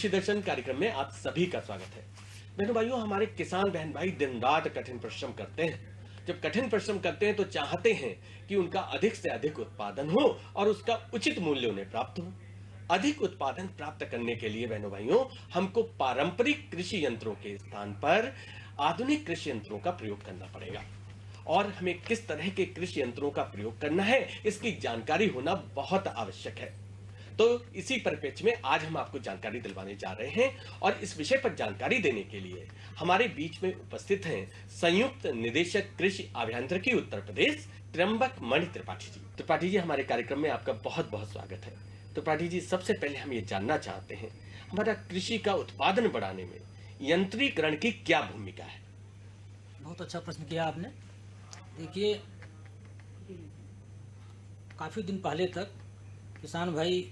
कृषि दर्शन कार्यक्रम में आप सभी का स्वागत है। बहनों भाइयों, हमारे किसान बहन भाई दिन रात कठिन परिश्रम करते हैं। जब कठिन परिश्रम करते हैं तो चाहते हैं कि उनका अधिक से अधिक उत्पादन हो और उसका उचित मूल्य उन्हें प्राप्त हो। अधिक उत्पादन प्राप्त करने के लिए बहनों भाइयों हमको पारंपरिक कृषि यंत्रों के स्थान पर आधुनिक कृषि यंत्रों का प्रयोग करना पड़ेगा। और हमें किस तरह के कृषि यंत्रों का प्रयोग करना है, इसकी जानकारी होना बहुत आवश्यक है। तो इसी परिप्रेक्ष्य में आज हम आपको जानकारी दिलवाने जा रहे हैं और इस विषय पर जानकारी देने के लिए हमारे बीच में उपस्थित हैं संयुक्त निदेशक कृषि अभियांत्रिकी उत्तर प्रदेश त्र्यंबक मणि त्रिपाठी जी। त्रिपाठी जी, हमारे कार्यक्रम में आपका बहुत बहुत स्वागत है। त्रिपाठी जी, सबसे पहले हम ये जानना चाहते हैं हमारा कृषि का उत्पादन बढ़ाने में यंत्रीकरण की क्या भूमिका है? बहुत अच्छा प्रश्न किया आपने। देखिए, काफ़ी दिन पहले तक किसान भाई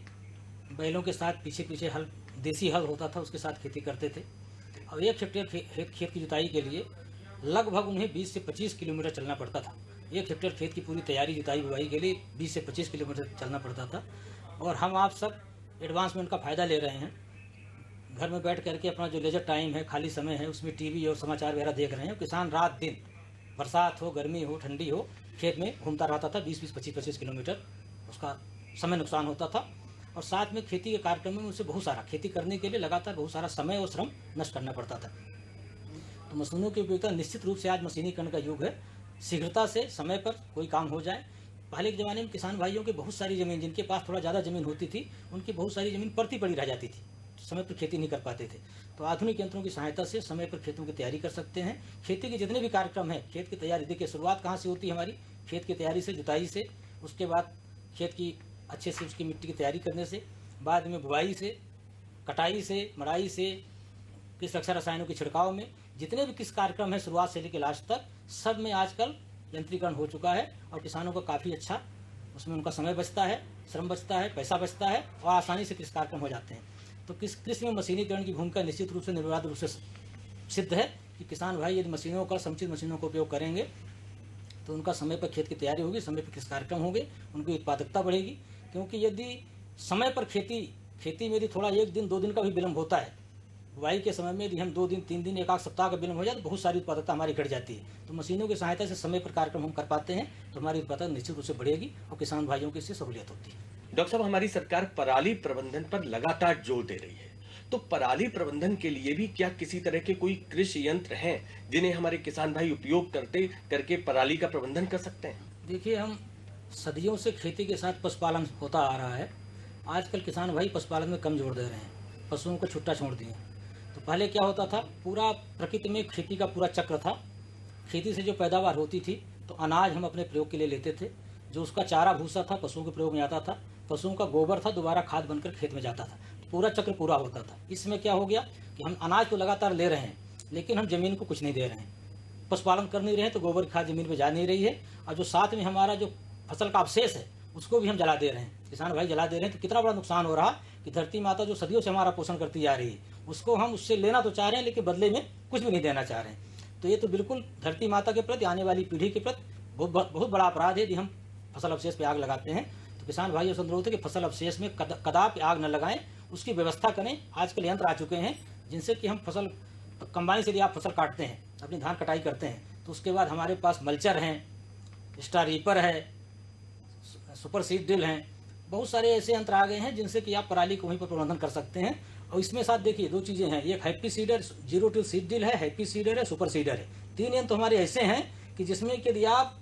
बैलों के साथ पीछे पीछे हल, देसी हल होता था, उसके साथ खेती करते थे। और 1 हेक्टेयर खेत की जुताई के लिए लगभग उन्हें 20 से 25 किलोमीटर चलना पड़ता था। 1 हेक्टेयर खेत की पूरी तैयारी जुताई बुआई के लिए 20 से 25 किलोमीटर चलना पड़ता था। और हम आप सब एडवांसमेंट का फ़ायदा ले रहे हैं। घर में बैठ करके अपना जो लेजर टाइम है, खाली समय है, उसमें टीवी और समाचार वगैरह देख रहे हैं। किसान रात दिन, बरसात हो, गर्मी हो, ठंडी हो, खेत में घूमता रहता था। 20-20, 25-25 किलोमीटर उसका समय नुकसान होता था। और साथ में खेती के कार्यक्रम में उसे बहुत सारा खेती करने के लिए लगातार बहुत सारा समय और श्रम नष्ट करना पड़ता था। तो मशीनों की उपयोगिता निश्चित रूप से आज मशीनीकरण का युग है। शीघ्रता से समय पर कोई काम हो जाए। पहले के ज़माने में किसान भाइयों की बहुत सारी ज़मीन, जिनके पास थोड़ा ज़्यादा ज़मीन होती थी, उनकी बहुत सारी ज़मीन पड़ती पड़ी रह जाती थी, समय पर खेती नहीं कर पाते थे। तो आधुनिक यंत्रों की सहायता से समय पर खेतों की तैयारी कर सकते हैं। खेती के जितने भी कार्यक्रम हैं, खेत की तैयारी, देखिए शुरुआत कहाँ से होती है हमारी? खेत की तैयारी से, जुताई से। उसके बाद खेत की अच्छे से उसकी मिट्टी की तैयारी करने से, बाद में बुआई से, कटाई से, मड़ाई से, किस रक्षा रसायनों के छिड़काव में, जितने भी किस कार्यक्रम है शुरुआत से लेकर लास्ट तक, सब में आजकल यंत्रीकरण हो चुका है। और किसानों को काफ़ी अच्छा उसमें उनका समय बचता है, श्रम बचता है, पैसा बचता है और आसानी से कृषि कार्यक्रम हो जाते हैं। तो कृषि में मशीनीकरण की भूमिका निश्चित रूप से निर्विवाद रूप से सिद्ध है कि किसान भाई यदि मशीनों का, समुचित मशीनों का उपयोग करेंगे तो उनका समय पर खेत की तैयारी होगी, समय पर कृषि कार्यक्रम होंगे, उनकी उत्पादकता बढ़ेगी। क्योंकि यदि समय पर खेती में यदि थोड़ा 1 दिन 2 दिन का भी विलम्ब होता है, बुआई के समय में यदि हम 2 दिन 3 दिन, 1 आध सप्ताह का विलम्ब हो जाए तो बहुत सारी उत्पादकता हमारी घट जाती है। तो मशीनों की सहायता से समय पर कार्यक्रम हम कर पाते हैं तो हमारी उत्पादकता निश्चित रूप से बढ़ेगी और किसान भाइयों की इससे सहूलियत होती है। डॉक्टर साहब, हमारी सरकार पराली प्रबंधन पर लगातार जोर दे रही है, तो पराली प्रबंधन के लिए भी क्या किसी तरह के कोई कृषि यंत्र हैं जिन्हें हमारे किसान भाई उपयोग करके पराली का प्रबंधन कर सकते हैं? देखिए, हम सदियों से खेती के साथ पशुपालन होता आ रहा है। आजकल किसान भाई पशुपालन में कम जोर दे रहे हैं, पशुओं को छुट्टा छोड़ दिए। तो पहले क्या होता था, पूरा प्रकृति में खेती का पूरा चक्र था। खेती से जो पैदावार होती थी तो अनाज हम अपने प्रयोग के लिए लेते थे, जो उसका चारा भूसा था पशुओं के प्रयोग में आता था, पशुओं का गोबर था दोबारा खाद बनकर खेत में जाता था, तो पूरा चक्र पूरा होता था। इसमें क्या हो गया कि हम अनाज तो लगातार ले रहे हैं लेकिन हम जमीन को कुछ नहीं दे रहे हैं, पशुपालन कर नहीं रहे हैं, तो गोबर खाद जमीन में जा नहीं रही है। और जो साथ में हमारा जो फसल का अवशेष है उसको भी हम जला दे रहे हैं, किसान भाई जला दे रहे हैं। तो कितना बड़ा नुकसान हो रहा कि धरती माता जो सदियों से हमारा पोषण करती जा रही है, उसको हम उससे लेना तो चाह रहे हैं लेकिन बदले में कुछ भी नहीं देना चाह रहे हैं। तो ये तो बिल्कुल धरती माता के प्रति, आने वाली पीढ़ी के प्रति बहुत बड़ा अपराध है यदि हम फसल अवशेष पे आग लगाते हैं। तो किसान भाइयों से अनुरोध है कि फसल अवशेष में कदापि आग न लगाएं, उसकी व्यवस्था करें। आजकल यंत्र आ चुके हैं जिनसे कि हम फसल, कंबाइन से यदि आप फसल काटते हैं, अपनी धान कटाई करते हैं, तो उसके बाद हमारे पास मल्चर हैं, स्टार रीपर है, सुपर सीड ड्रिल हैं, बहुत सारे ऐसे यंत्र आ गए हैं जिनसे कि आप पराली को वहीं पर प्रबंधन कर सकते हैं। और इसमें साथ देखिए 2 चीज़ें हैं, एक happy seeder, 0 till seed drill है, हैप्पी सीडर है, सुपर सीडर है। 3 यंत्र हमारे ऐसे हैं कि जिसमें कि यदि आप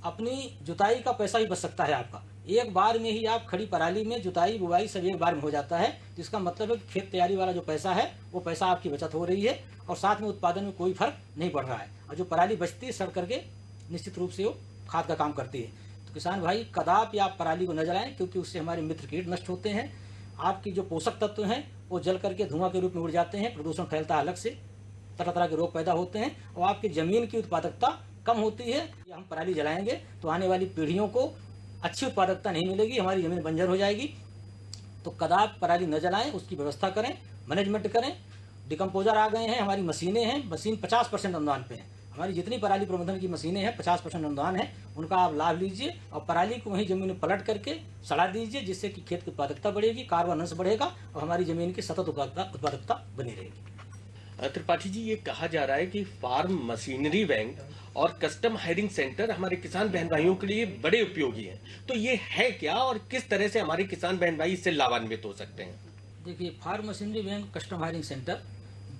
अपनी जुताई का पैसा ही बच सकता है आपका, एक बार में ही आप खड़ी पराली में जुताई बुआई सब एक बार में हो जाता है। जिसका मतलब है कि खेत तैयारी वाला जो पैसा है वो पैसा आपकी बचत हो रही है और साथ में उत्पादन में कोई फर्क नहीं पड़ रहा है। और जो पराली बचती है सड़ करके निश्चित रूप से वो खाद का काम करती है। तो किसान भाई कदापि आप पराली को न जलाएं, क्योंकि उससे हमारे मित्र कीट नष्ट होते हैं। आपकी जो पोषक तत्व हैं वो जल करके धुआं के रूप में उड़ जाते हैं, प्रदूषण फैलता है अलग से, तरह तरह के रोग पैदा होते हैं और आपकी जमीन की उत्पादकता कम होती है। हम पराली जलाएंगे तो आने वाली पीढ़ियों को अच्छी उत्पादकता नहीं मिलेगी, हमारी जमीन बंजर हो जाएगी। तो कदापि पराली न जलाएं, उसकी व्यवस्था करें, मैनेजमेंट करें। डिकम्पोजर आ गए हैं, हमारी मशीनें हैं, मशीन 50% अनुदान पे हैं। हमारी जितनी पराली प्रबंधन की मशीनें हैं 50% अनुदान है, उनका आप लाभ लीजिए और पराली को वहीं जमीन में पलट करके सड़ा दीजिए, जिससे कि खेत की उत्पादकता बढ़ेगी, कार्बन अंश बढ़ेगा और हमारी जमीन की सतत उत्पादकता बनी रहेगी। त्रिपाठी जी, ये कहा जा रहा है कि फार्म मशीनरी बैंक और कस्टम हायरिंग सेंटर हमारे किसान बहन भाइयों के लिए बड़े उपयोगी हैं, तो ये है क्या और किस तरह से हमारे किसान बहन भाई इससे लाभान्वित हो सकते हैं? देखिए, farm machinery bank, custom hiring centre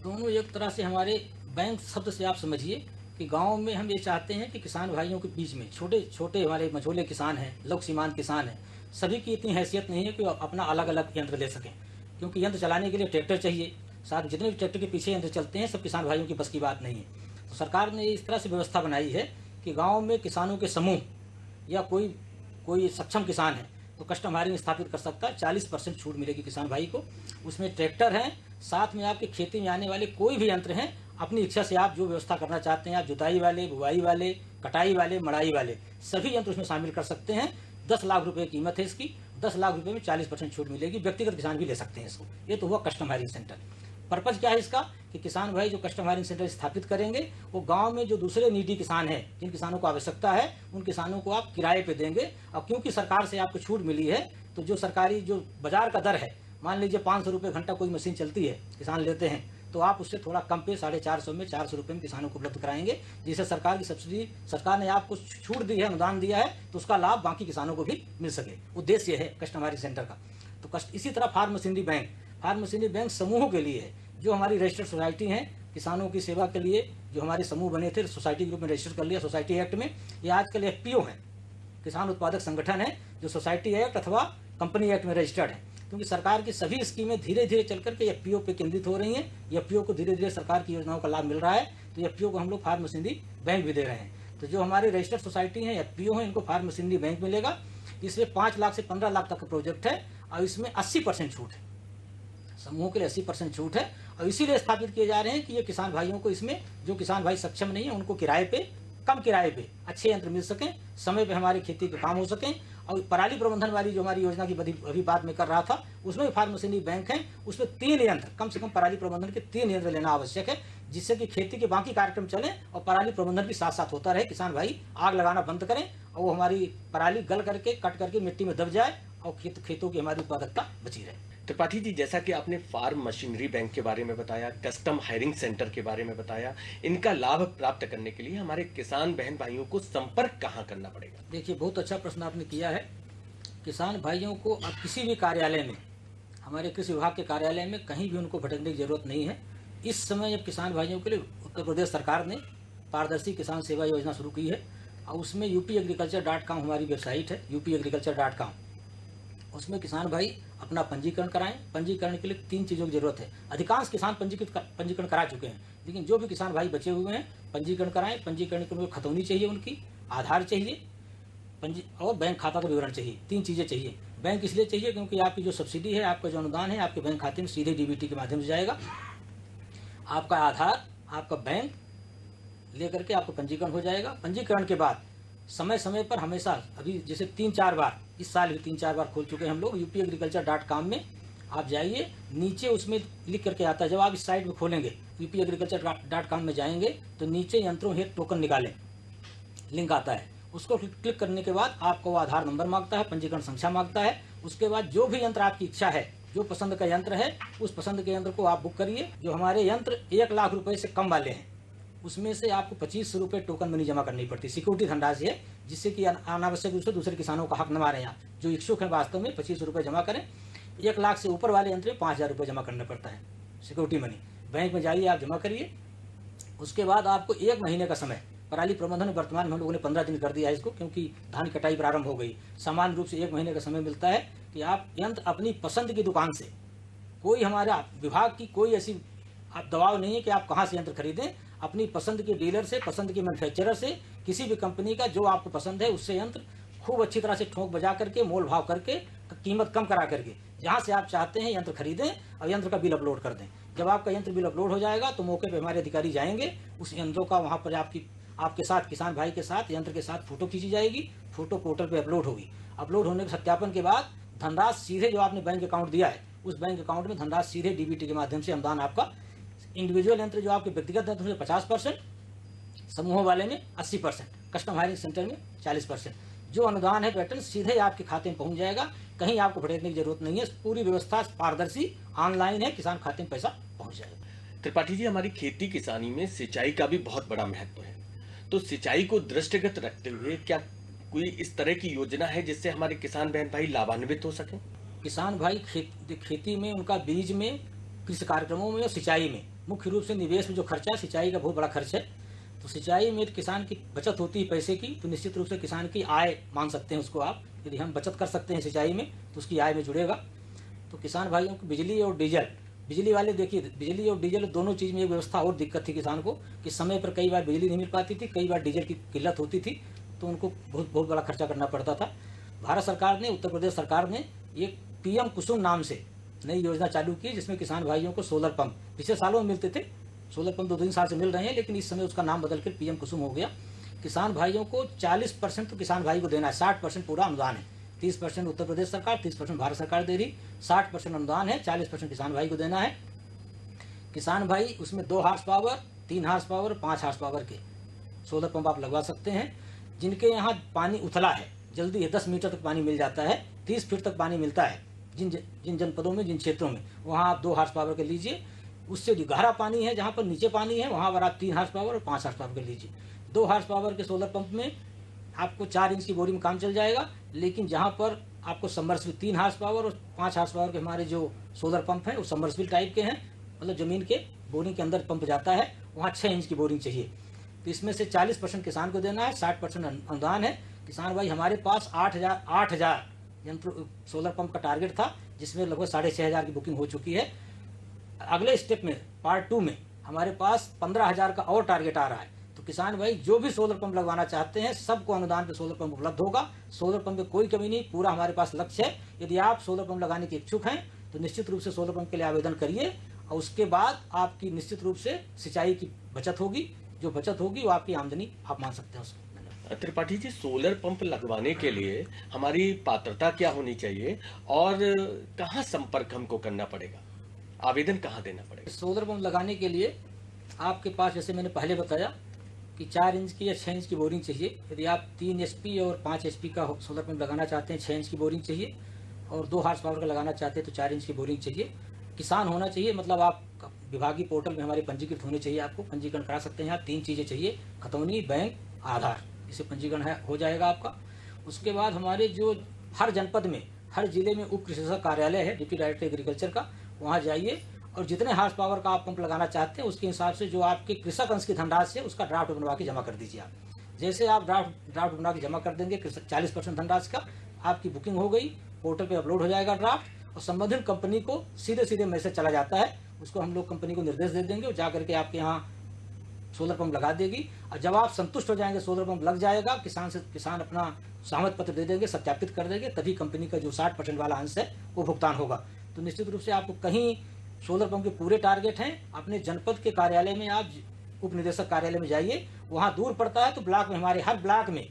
दोनों एक तरह से हमारे बैंक शब्द से आप समझिए कि गांव में हम ये चाहते हैं कि किसान भाइयों के बीच में छोटे छोटे हमारे मझोले किसान हैं, लघु सीमांत किसान हैं, सभी की इतनी हैसियत नहीं है कि अपना अलग अलग यंत्र ले सकें, क्योंकि यंत्र चलाने के लिए ट्रैक्टर चाहिए, साथ जितने भी ट्रैक्टर के पीछे यंत्र चलते हैं सब किसान भाइयों की बस की बात नहीं है। तो सरकार ने इस तरह से व्यवस्था बनाई है कि गाँव में किसानों के समूह या कोई सक्षम किसान है तो कस्टम हायरिंग स्थापित कर सकता है। 40% छूट मिलेगी किसान भाई को। उसमें ट्रैक्टर हैं, साथ में आपकी खेती में आने वाले कोई भी यंत्र हैं, अपनी इच्छा से आप जो व्यवस्था करना चाहते हैं, आप जुताई वाले, बुआई वाले, कटाई वाले, मड़ाई वाले, सभी यंत्र उसमें शामिल कर सकते हैं। 10 लाख रुपए कीमत है इसकी। 10 लाख रुपए में 40% छूट मिलेगी। व्यक्तिगत किसान भी ले सकते हैं इसको। ये तो हुआ कस्टम हायरिंग सेंटर। पर्पज क्या है इसका कि किसान भाई जो कस्टम हायरिंग सेंटर स्थापित करेंगे वो गांव में जो दूसरे नीडी किसान हैं, जिन किसानों को आवश्यकता है, उन किसानों को आप किराए पे देंगे। और क्योंकि सरकार से आपको छूट मिली है तो जो सरकारी जो बाजार का दर है, मान लीजिए 500 रुपये घंटा कोई मशीन चलती है, किसान लेते हैं, तो आप उससे थोड़ा कम पे 450 में 400 रुपये में किसानों को उपलब्ध कराएंगे। जिससे सरकार की सब्सिडी, सरकार ने आपको छूट दी है, अनुदान दिया है, तो उसका लाभ बाकी किसानों को भी मिल सके। उद्देश्य है कस्टम हायरिंग सेंटर का। तो इसी तरह फार्म मशीनरी बैंक समूहों के लिए है, जो हमारी रजिस्टर्ड सोसाइटी हैं, किसानों की सेवा के लिए जो हमारे समूह बने थे, सोसाइटी के रूप में रजिस्टर कर लिया सोसाइटी एक्ट में। ये आजकल FPO है, किसान उत्पादक संगठन है, जो सोसाइटी एक्ट अथवा कंपनी एक्ट में रजिस्टर्ड है। क्योंकि सरकार की सभी स्कीमें धीरे धीरे चल करके FPO पे केंद्रित हो रही हैं। FPO को धीरे धीरे सरकार की योजनाओं का लाभ मिल रहा है, तो FPO को हम लोग फार्म मशीनरी बैंक भी दे रहे हैं। तो जो हमारे रजिस्टर्ड सोसाइटी हैं, FPO हैं, इनको फार्म मशीनरी बैंक मिलेगा। इसमें 5 लाख से 15 लाख तक का प्रोजेक्ट है और इसमें 80% छूट है। समूह के लिए 80% छूट है और इसीलिए स्थापित किए जा रहे हैं कि ये किसान भाइयों को, इसमें जो किसान भाई सक्षम नहीं है उनको किराए पे, कम किराए पे अच्छे यंत्र मिल सकें, समय पे हमारी खेती के काम हो सकें। और पराली प्रबंधन वाली जो हमारी योजना की अभी बात में कर रहा था, उसमें भी फार्म मशीनरी बैंक है। उसमें 3 यंत्र, कम से कम पराली प्रबंधन के 3 यंत्र लेना आवश्यक है, जिससे कि खेती के बाकी कार्यक्रम चलें और पराली प्रबंधन भी साथ साथ होता रहे। किसान भाई आग लगाना बंद करें और वो हमारी पराली गल करके, कट करके मिट्टी में दब जाए और खेतों की हमारी उत्पादकता बची रहे। त्रिपाठी जी, जैसा कि आपने फार्म मशीनरी बैंक के बारे में बताया, कस्टम हायरिंग सेंटर के बारे में बताया, इनका लाभ प्राप्त करने के लिए हमारे किसान बहन भाइयों को संपर्क कहां करना पड़ेगा? देखिए, बहुत अच्छा प्रश्न आपने किया है। किसान भाइयों को अब किसी भी कार्यालय में, हमारे कृषि विभाग के कार्यालय में कहीं भी उनको भटकने की जरूरत नहीं है। इस समय अब किसान भाइयों के लिए उत्तर प्रदेश सरकार ने पारदर्शी किसान सेवा योजना शुरू की है और उसमें upagriculture.com हमारी वेबसाइट है, upagriculture.com। उसमें किसान भाई अपना पंजीकरण कराएं। पंजीकरण के लिए 3 चीज़ों की जरूरत है। अधिकांश किसान पंजीकरण करा चुके हैं, लेकिन जो भी किसान भाई बचे हुए हैं पंजीकरण कराएं। पंजीकरण के लिए खतौनी चाहिए, उनकी आधार चाहिए, और बैंक खाता का विवरण चाहिए। 3 चीज़ें चाहिए। बैंक इसलिए चाहिए क्योंकि आपकी जो सब्सिडी है, आपका जो अनुदान है, आपके बैंक खाते में सीधे DBT के माध्यम से जाएगा। आपका आधार, आपका बैंक लेकर के आपका पंजीकरण हो जाएगा। पंजीकरण के बाद समय समय पर हमेशा, अभी जैसे 3-4 बार, इस साल भी 3-4 बार खोल चुके हैं हम लोग। upagriculture.com में आप जाइए, नीचे उसमें लिख करके आता है। जब आप इस साइट में खोलेंगे, upagriculture.com में जाएंगे तो नीचे यंत्रों हेतु टोकन निकालें लिंक आता है। उसको क्लिक करने के बाद आपको वो आधार नंबर मांगता है, पंजीकरण संख्या मांगता है। उसके बाद जो भी यंत्र आपकी इच्छा है, जो पसंद का यंत्र है, उस पसंद के यंत्र को आप बुक करिए। जो हमारे यंत्र 1 लाख रुपए से कम वाले हैं, उसमें से आपको 2500 रुपये टोकन मनी जमा करनी पड़ती है। सिक्योरिटी धनराशि है, जिससे कि अनावश्यक रूप से दूसरे किसानों का हक न मारें। आप जो इच्छुक हैं वास्तव में 2500 रुपये जमा करें। 1 लाख से ऊपर वाले यंत्र में 5000 रुपये जमा करना पड़ता है सिक्योरिटी मनी। बैंक में जाइए, आप जमा करिए। उसके बाद आपको 1 महीने का समय, पराली प्रबंधन वर्तमान में हम लोगों ने 15 दिन कर दिया है इसको, क्योंकि धान कटाई प्रारंभ हो गई। सामान्य रूप से 1 महीने का समय मिलता है कि आप यंत्र अपनी पसंद की दुकान से, कोई हमारा विभाग की कोई ऐसी आप दबाव नहीं है कि आप कहाँ से यंत्र खरीदें। अपनी पसंद के डीलर से, पसंद के मैन्युफैक्चरर से, किसी भी कंपनी का जो आपको पसंद है उससे यंत्र खूब अच्छी तरह से ठोक बजा करके, मोल भाव करके, कीमत कम करा करके जहाँ से आप चाहते हैं यंत्र खरीदें और यंत्र का बिल अपलोड कर दें। जब आपका यंत्र बिल अपलोड हो जाएगा तो मौके पे हमारे अधिकारी जाएंगे, उस यंत्रों का वहाँ पर आपके साथ, किसान भाई के साथ, यंत्र के साथ फोटो खींची जाएगी। फोटो पोर्टल पे अपलोड होगी। अपलोड होने के सत्यापन के बाद धनराशि सीधे जो आपने बैंक अकाउंट दिया है, उस बैंक अकाउंट में धनराशि सीधे DBT के माध्यम से अनुदान आपका, इंडिविजुअल यंत्र जो आपके व्यक्तिगत यंत्र से 50%, समूहों वाले में 80%, कस्टम हायरिंग सेंटर में 40%। जो अनुदान है पैटर्न सीधे आपके खाते में पहुंच जाएगा, कहीं आपको भटकने की जरूरत नहीं है। पूरी व्यवस्था पारदर्शी ऑनलाइन है, किसान खाते में पैसा पहुंच जाएगा। त्रिपाठी जी, हमारी खेती किसानी में सिंचाई का भी बहुत बड़ा महत्व है, तो सिंचाई को दृष्टिगत रखते हुए क्या कोई इस तरह की योजना है जिससे हमारे किसान बहन भाई लाभान्वित हो सकें? किसान भाई खेती में, उनका बीज में, कृषि कार्यक्रमों में और सिंचाई में, मुख्य रूप से निवेश में जो खर्चा है, सिंचाई का बहुत बड़ा खर्च है। तो सिंचाई में किसान की बचत होती है पैसे की, तो निश्चित रूप से किसान की आय मान सकते हैं उसको आप। यदि हम बचत कर सकते हैं सिंचाई में तो उसकी आय में जुड़ेगा। तो किसान भाइयों को बिजली और डीजल, बिजली वाले देखिए, बिजली और डीजल दोनों चीज़ में एक व्यवस्था और दिक्कत थी किसान को कि समय पर कई बार बिजली नहीं मिल पाती थी, कई बार डीजल की किल्लत होती थी, तो उनको बहुत बड़ा खर्चा करना पड़ता था। भारत सरकार ने, उत्तर प्रदेश सरकार ने एक पीएम कुसुम नाम से नई योजना चालू की, जिसमें किसान भाइयों को सोलर पंप, पिछले सालों में मिलते थे सोलर पंप, 2-3 साल से मिल रहे हैं, लेकिन इस समय उसका नाम बदलकर पीएम कुसुम हो गया। किसान भाइयों को 40% तो किसान भाई को देना है, 60% पूरा अनुदान है। 30% उत्तर प्रदेश सरकार, 30% भारत सरकार दे रही, 60% अनुदान है, 40% किसान भाई को देना है। किसान भाई उसमें 2 horse power, 3 horse power, 5 horse power के सोलर पंप आप लगवा सकते हैं। जिनके यहाँ पानी उथला है, जल्दी है, 10 मीटर तक पानी मिल जाता है, 30 फीट तक पानी मिलता है, जिन जनपदों में, जिन क्षेत्रों में, वहाँ आप 2 हार्स पावर के लीजिए। उससे जो गहरा पानी है, जहाँ पर नीचे पानी है, वहाँ पर आप 3 हार्स पावर और 5 हार्स पावर के लीजिए। 2 हार्स पावर के सोलर पंप में आपको 4 इंच की बोरिंग में काम चल जाएगा। लेकिन जहाँ पर आपको सबमर्सिबल 3 हार्स पावर और 5 हार्स पावर के हमारे जो सोलर पंप हैं वो सबमर्सिबल टाइप के हैं, मतलब जमीन के बोरिंग के अंदर पंप जाता है, वहाँ 6 इंच की बोरिंग चाहिए। तो इसमें से 40% किसान को देना है, 60% अनुदान है। किसान भाई, हमारे पास 8,000 यंत्र सोलर पंप का टारगेट था, जिसमें लगभग 6,500 की बुकिंग हो चुकी है। अगले स्टेप में, पार्ट 2 में, हमारे पास 15,000 का और टारगेट आ रहा है। तो किसान भाई जो भी सोलर पंप लगवाना चाहते हैं, सबको अनुदान पे सोलर पंप उपलब्ध होगा। सोलर पंप पे कोई कमी नहीं, पूरा हमारे पास लक्ष्य है। यदि आप सोलर पंप लगाने के इच्छुक हैं तो निश्चित रूप से सोलर पंप के लिए आवेदन करिए, और उसके बाद आपकी निश्चित रूप से सिंचाई की बचत होगी। जो बचत होगी वो आपकी आमदनी आप मान सकते हैं उसको। त्रिपाठी जी, सोलर पंप लगवाने के लिए हमारी पात्रता क्या होनी चाहिए और कहाँ संपर्क हमको करना पड़ेगा, आवेदन कहाँ देना पड़ेगा? सोलर पंप लगाने के लिए आपके पास, जैसे मैंने पहले बताया कि 4 इंच की या 6 इंच की बोरिंग चाहिए। यदि आप 3 HP और 5 HP का सोलर पंप लगाना चाहते हैं, 6 इंच की बोरिंग चाहिए, और 2 हार्स पावर का लगाना चाहते हैं तो 4 इंच की बोरिंग चाहिए। किसान होना चाहिए, मतलब आप विभागीय पोर्टल में हमारे पंजीकृत होने चाहिए, आपको पंजीकरण करा सकते हैं आप। 3 चीज़ें चाहिए, खतौनी, बैंक, आधार, इससे पंजीकरण हो जाएगा आपका। उसके बाद हमारे जो हर जनपद में, हर जिले में उप कृषि कार्यालय है, डिप्टी डायरेक्टर एग्रीकल्चर का, वहाँ जाइए और जितने हार्स पावर का आप पंप लगाना चाहते हैं उसके हिसाब से जो आपके कृषक अंश की धनराशि है उसका ड्राफ्ट बनवा के जमा कर दीजिए आप। जैसे आप ड्राफ्ट बना के जमा कर देंगे 40% धनराशि का, आपकी बुकिंग हो गई, पोर्टल पे अपलोड हो जाएगा ड्राफ्ट, और संबंधित कंपनी को सीधे मैसेज चला जाता है। उसको हम लोग कंपनी को निर्देश दे देंगे, जा करके आपके यहाँ सोलर पंप लगा देगी। और जब आप संतुष्ट हो जाएंगे, सोलर पंप लग जाएगा, किसान अपना सहमति पत्र दे देंगे, सत्यापित कर देंगे, तभी कंपनी का जो 60% वाला अंश है वो भुगतान होगा। तो निश्चित रूप से आपको कहीं सोलर पंप के पूरे टारगेट हैं, अपने जनपद के कार्यालय में आप उप निदेशक कार्यालय में जाइए। वहाँ दूर पड़ता है तो ब्लॉक में, हमारे हर ब्लॉक में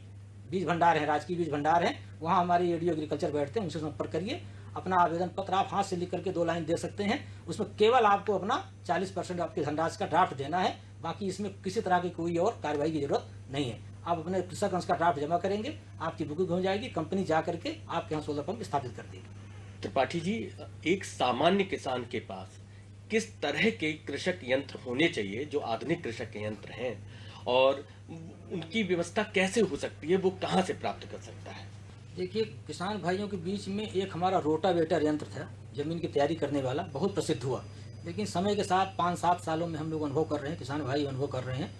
बीज भंडार है, राजकीय बीज भंडार है, वहाँ हमारे एडीओ एग्रीकल्चर बैठते हैं, उनसे संपर्क करिए। अपना आवेदन पत्र आप हाथ से लिख करके 2 लाइन दे सकते हैं। उसमें केवल आपको अपना 40% आपके धनराशि का ड्राफ्ट देना है, बाकी इसमें किसी तरह की कोई और कार्रवाई की जरूरत नहीं है। आप अपने कृषक अंश का ड्राफ्ट जमा करेंगे, आपकी बुकिंग हो जाएगी, कंपनी जा करके आपके यहाँ सोलर पंप स्थापित कर देगी। त्रिपाठी जी, एक सामान्य किसान के पास किस तरह के कृषक यंत्र होने चाहिए जो आधुनिक कृषक के यंत्र हैं, और उनकी व्यवस्था कैसे हो सकती है, वो कहाँ से प्राप्त कर सकता है? देखिए, किसान भाइयों के बीच में एक हमारा रोटावेटर यंत्र था, जमीन की तैयारी करने वाला, बहुत प्रसिद्ध हुआ। लेकिन समय के साथ 5-7 सालों में हम लोग अनुभव कर रहे हैं, किसान भाई अनुभव कर रहे हैं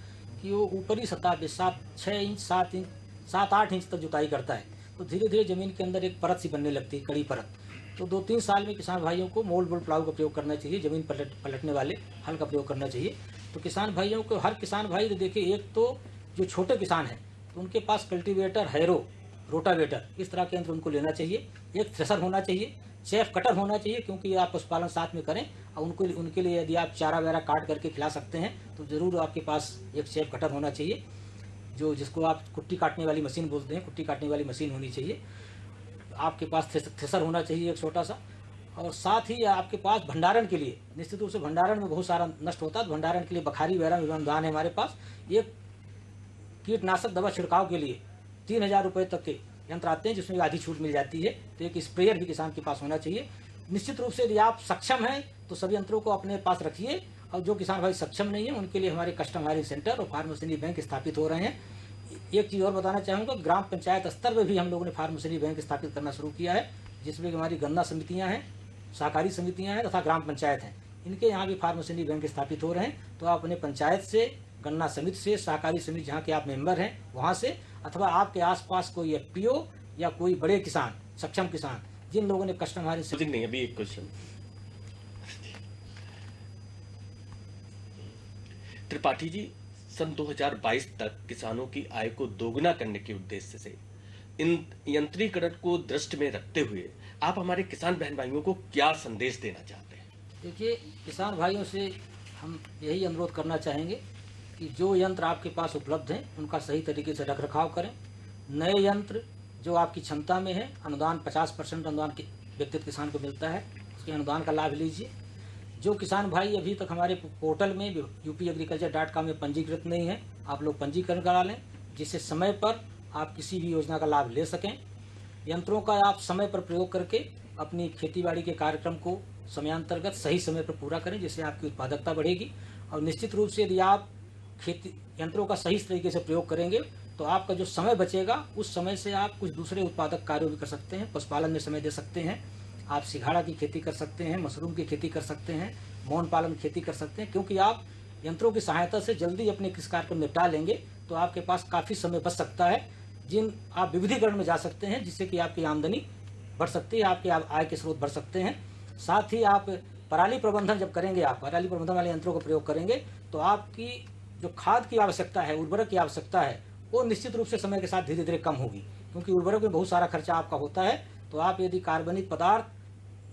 कि वो ऊपरी सतह पे 6 इंच 7-8 इंच तक जुताई करता है। तो धीरे धीरे जमीन के अंदर एक परत सी बनने लगती है, कड़ी परत। तो 2-3 साल में किसान भाइयों को मोल्ड बोल्ड प्लाऊ का प्रयोग करना चाहिए, जमीन पलटने वाले हल का प्रयोग करना चाहिए। तो किसान भाइयों को, हर किसान भाई, तो देखिए, एक तो जो छोटे किसान हैं तो उनके पास कल्टीवेटर, हैरो, रोटावेटर, इस तरह के यंत्र उनको लेना चाहिए। एक थ्रेशर होना चाहिए, चेफ कटर होना चाहिए, क्योंकि आप पशुपालन साथ में करें और उनके लिए यदि आप चारा वगैरह काट करके खिला सकते हैं तो ज़रूर आपके पास एक चेफ कटर होना चाहिए, जिसको आप कुट्टी काटने वाली मशीन बोलते हैं, कुट्टी काटने वाली मशीन होनी चाहिए। आपके पास थ्रेशर होना चाहिए एक छोटा सा, और साथ ही आपके पास भंडारण के लिए, निश्चित रूप से भंडारण में बहुत सारा नष्ट होता है, तो भंडारण के लिए बखारी वगैरह अनुदान है हमारे पास। एक कीटनाशक दवा छिड़काव के लिए 3,000 रुपये तक के यंत्र आते हैं, जिसमें आधी छूट मिल जाती है। तो एक स्प्रेयर भी किसान के पास होना चाहिए। निश्चित रूप से यदि आप सक्षम हैं तो सभी यंत्रों को अपने पास रखिए, और जो किसान भाई सक्षम नहीं है उनके लिए हमारे कस्टम हायरिंग सेंटर और फार्म मशीनरी बैंक स्थापित हो रहे हैं। एक चीज़ और बताना चाहूँगा, ग्राम पंचायत स्तर पर भी हम लोगों ने फार्म मशीनरी बैंक स्थापित करना शुरू किया है, जिसमें हमारी गन्ना समितियाँ हैं, सहकारी समितियाँ हैं तथा ग्राम पंचायत हैं। इनके यहाँ भी फार्म मशीनरी बैंक स्थापित हो रहे हैं। तो आप अपने पंचायत से, गन्ना समिति से, सहकारी समिति जहाँ के आप मेंबर हैं वहाँ से, अथवा आपके आसपास कोई FPO या कोई बड़े किसान, सक्षम किसान जिन लोगों ने कस्टम हायरिंग नहीं, अभी एक क्वेश्चन त्रिपाठी जी, सन 2022 तक किसानों की आय को दोगुना करने के उद्देश्य से इन यंत्रीकरण को दृष्टि में रखते हुए आप हमारे किसान बहन भाइयों को क्या संदेश देना चाहते हैं? देखिए, किसान भाइयों से हम यही अनुरोध करना चाहेंगे कि जो यंत्र आपके पास उपलब्ध हैं उनका सही तरीके से रख रखाव करें। नए यंत्र जो आपकी क्षमता में है, अनुदान 50% अनुदान व्यक्तिगत किसान को मिलता है, उसके अनुदान का लाभ लीजिए। जो किसान भाई अभी तक हमारे पोर्टल में upagriculture.com में पंजीकृत नहीं है, आप लोग पंजीकरण करा लें, जिससे समय पर आप किसी भी योजना का लाभ ले सकें। यंत्रों का आप समय पर प्रयोग करके अपनी खेतीबाड़ी के कार्यक्रम को समयांतर्गत सही समय पर पूरा करें, जिससे आपकी उत्पादकता बढ़ेगी। और निश्चित रूप से यदि आप खेती यंत्रों का सही तरीके से प्रयोग करेंगे तो आपका जो समय बचेगा उस समय से आप कुछ दूसरे उत्पादक कार्य भी कर सकते हैं। पशुपालन में समय दे सकते हैं, आप सिंघाड़ा की खेती कर सकते हैं, मशरूम की खेती कर सकते हैं, मौन पालन की खेती कर सकते हैं, क्योंकि आप यंत्रों की सहायता से जल्दी अपने किस कार्य को निपटा लेंगे तो आपके पास काफ़ी समय बच सकता है, जिन आप विविधीकरण में जा सकते हैं, जिससे कि आपकी आमदनी बढ़ सकती है, आपके आय के स्रोत बढ़ सकते हैं। साथ ही आप पराली प्रबंधन जब करेंगे, आप पराली प्रबंधन वाले यंत्रों का प्रयोग करेंगे तो आपकी जो खाद की आवश्यकता है, उर्वरक की आवश्यकता है, वो निश्चित रूप से समय के साथ धीरे धीरे कम होगी, क्योंकि उर्वरक में बहुत सारा खर्चा आपका होता है। तो आप यदि कार्बनिक पदार्थ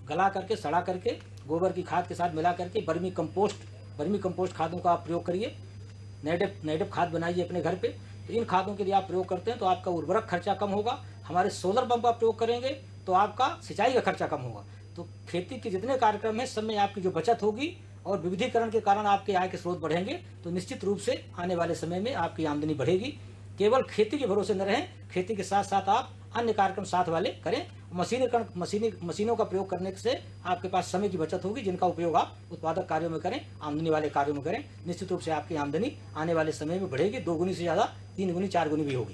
गला करके, सड़ा करके, गोबर की खाद के साथ मिला करके वर्मी कंपोस्ट खादों का आप प्रयोग करिए, नेटिव खाद बनाइए अपने घर पे। तो इन खादों के लिए आप प्रयोग करते हैं तो आपका उर्वरक खर्चा कम होगा। हमारे सोलर पंप का प्रयोग करेंगे तो आपका सिंचाई का खर्चा कम होगा। तो खेती के जितने कार्यक्रम हैं सब में आपकी जो बचत होगी और विविधीकरण के कारण आपके आय के स्रोत बढ़ेंगे, तो निश्चित रूप से आने वाले समय में आपकी आमदनी बढ़ेगी। केवल खेती के भरोसे न रहें, खेती के साथ साथ आप अन्य कार्यक्रम साथ वाले करें। मशीनों का प्रयोग करने से आपके पास समय की बचत होगी, जिनका उपयोग आप उत्पादक कार्यों में करें, आमदनी वाले कार्यों में करें। निश्चित रूप से आपकी आमदनी आने वाले समय में बढ़ेगी, 2 गुनी से ज़्यादा, 3 गुनी 4 गुनी भी होगी।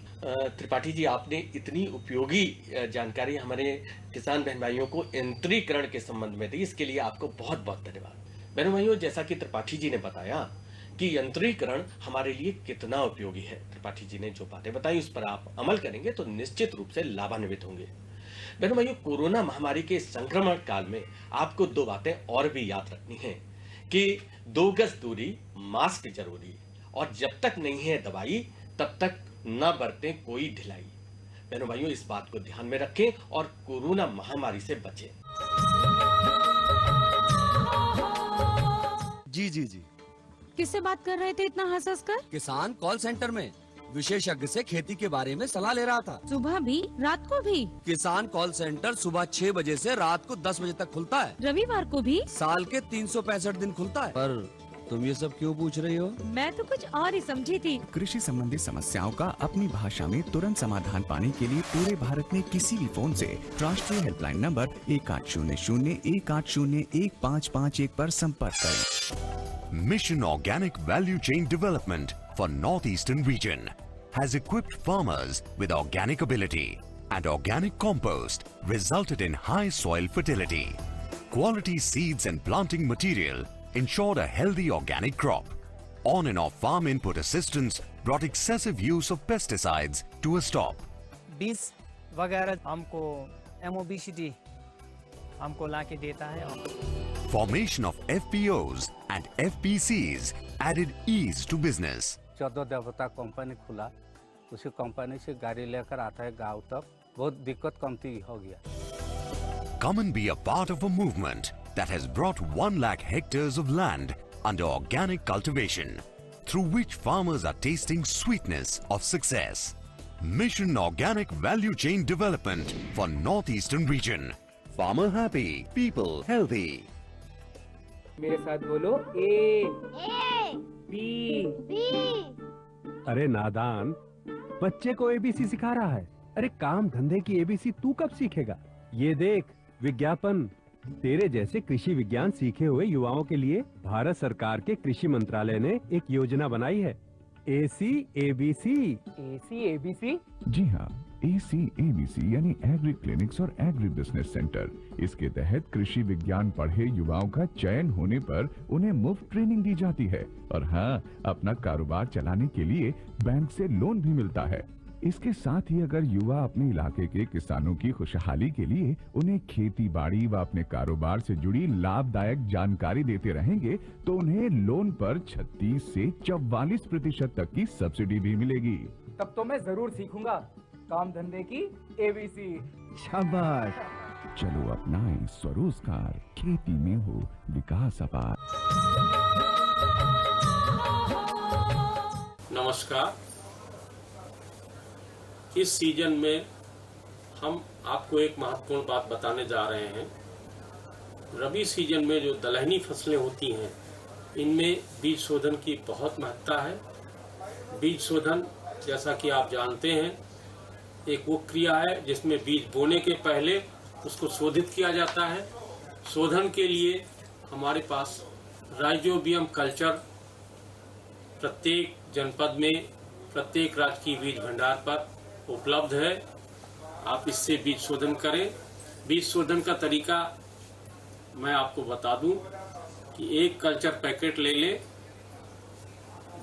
त्रिपाठी जी, आपने इतनी उपयोगी जानकारी हमारे किसान बहन भाइयों को यंत्रीकरण के संबंध में दी, इसके लिए आपको बहुत बहुत धन्यवाद। बहनों भाइयों, जैसा कि त्रिपाठी जी ने बताया कि यंत्रीकरण हमारे लिए कितना उपयोगी है, त्रिपाठी जी ने जो बातें बताई उस पर आप अमल करेंगे तो निश्चित रूप से लाभान्वित होंगे। बहनों भाइयों, कोरोना महामारी के संक्रमण काल में आपको 2 बातें और भी याद रखनी है कि 2 गज दूरी, मास्क जरूरी, और जब तक नहीं है दवाई तब तक न बरतें कोई ढिलाई। बहनों भाइयों, इस बात को ध्यान में रखें और कोरोना महामारी से बचें। जी जी जी। किससे बात कर रहे थे इतना हंस हंस कर? किसान कॉल सेंटर में विशेषज्ञ से खेती के बारे में सलाह ले रहा था। सुबह भी, रात को भी? किसान कॉल सेंटर सुबह 6 बजे से रात को 10 बजे तक खुलता है। रविवार को भी? साल के 365 दिन खुलता है। पर तुम ये सब क्यों पूछ रही हो? मैं तो कुछ और ही समझी थी। कृषि संबंधी समस्याओं का अपनी भाषा में तुरंत समाधान पाने के लिए पूरे भारत में किसी भी फोन से राष्ट्रीय हेल्पलाइन नंबर 1800-180-1551 पर संपर्क करें। Mission Organic Value Chain Development for Northeastern region has equipped farmers with organic ability, and organic compost resulted in high soil fertility. Quality seeds and planting material ensured a healthy organic crop. On and off farm input assistance brought excessive use of pesticides to a stop. बीज वगैरह हमको MOBCD हमको लाके देता है। Formation of FPOs and FPCs added ease to business. 14 देवता company खुला, उसी कंपनी से गाड़ी लेकर आता है गांव तक, बहुत दिक्कत कमती हो गया। Come and be a part of a movement that has brought 1 lakh hectares of land under organic cultivation, through which farmers are tasting sweetness of success. Mission Organic Value Chain Development for Northeastern region. Farmer happy, people healthy. मेरे साथ बोलो A, B, अरे नादान, बच्चे को ABC सिखा रहा है। अरे काम धंधे की एबीसी तू कब सीखेगा? ये देख विज्ञापन। तेरे जैसे कृषि विज्ञान सीखे हुए युवाओं के लिए भारत सरकार के कृषि मंत्रालय ने एक योजना बनाई है, ACABC। ACABC? जी हाँ, ACABC यानी एग्री क्लिनिक्स और एग्री बिजनेस सेंटर। इसके तहत कृषि विज्ञान पढ़े युवाओं का चयन होने पर उन्हें मुफ्त ट्रेनिंग दी जाती है और हाँ, अपना कारोबार चलाने के लिए बैंक से लोन भी मिलता है। इसके साथ ही अगर युवा अपने इलाके के किसानों की खुशहाली के लिए उन्हें खेती बाड़ी व अपने कारोबार से जुड़ी लाभदायक जानकारी देते रहेंगे तो उन्हें लोन पर 36 से 44% तक की सब्सिडी भी मिलेगी। तब तो मैं जरूर सीखूंगा काम धंधे की ABC। शाबाश, चलो अपनाएं स्वरोजगार, खेती में हो विकास अपार। नमस्कार। इस सीजन में हम आपको एक महत्वपूर्ण बात बताने जा रहे हैं। रबी सीजन में जो दलहनी फसलें होती हैं, इनमें बीज शोधन की बहुत महत्ता है। बीज शोधन, जैसा कि आप जानते हैं, एक वो क्रिया है जिसमें बीज बोने के पहले उसको शोधित किया जाता है। शोधन के लिए हमारे पास राइजोबियम कल्चर प्रत्येक जनपद में, प्रत्येक राज्य की बीज भंडार पर उपलब्ध है। आप इससे बीज शोधन करें। बीज शोधन का तरीका मैं आपको बता दूं कि एक कल्चर पैकेट ले लें,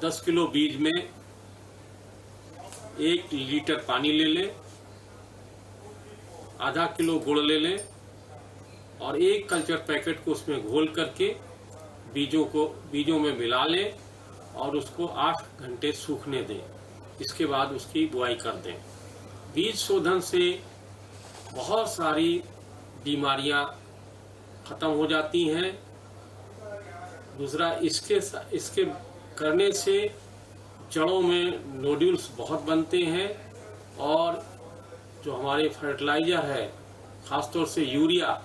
10 किलो बीज में 1 लीटर पानी ले लें, आधा किलो गुड़ ले लें और एक कल्चर पैकेट को उसमें घोल करके बीजों में मिला लें और उसको 8 घंटे सूखने दें। इसके बाद उसकी बुआई कर दें। बीज शोधन से बहुत सारी बीमारियां खत्म हो जाती हैं। दूसरा, इसके करने से जड़ों में नोड्यूल्स बहुत बनते हैं और जो हमारे फर्टिलाइजर है, खासतौर से यूरिया,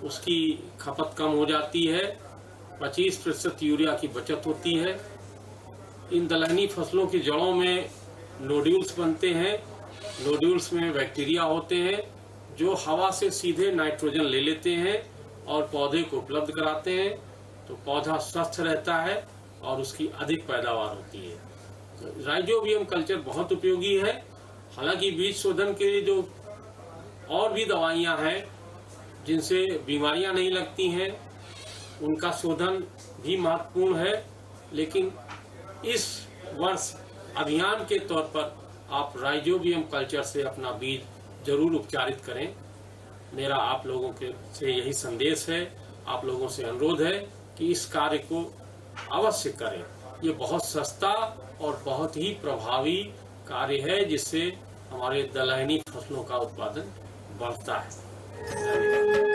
उसकी खपत कम हो जाती है। 25% यूरिया की बचत होती है। इन दलहनी फसलों की जड़ों में नोड्यूल्स बनते हैं। नोड्यूल्स में बैक्टीरिया होते हैं जो हवा से सीधे नाइट्रोजन ले लेते हैं और पौधे को उपलब्ध कराते हैं, तो पौधा स्वस्थ रहता है और उसकी अधिक पैदावार होती है। तो राइजोबियम कल्चर बहुत उपयोगी है। हालांकि बीज शोधन के लिए जो और भी दवाइयां हैं जिनसे बीमारियां नहीं लगती हैं, उनका शोधन भी महत्वपूर्ण है। लेकिन इस वर्ष अभियान के तौर पर आप राइजोबियम कल्चर से अपना बीज जरूर उपचारित करें। मेरा आप लोगों के से यही संदेश है, आप लोगों से अनुरोध है कि इस कार्य को अवश्य करें। ये बहुत सस्ता और बहुत ही प्रभावी कार्य है जिससे हमारे दलहनी फसलों का उत्पादन बढ़ता है।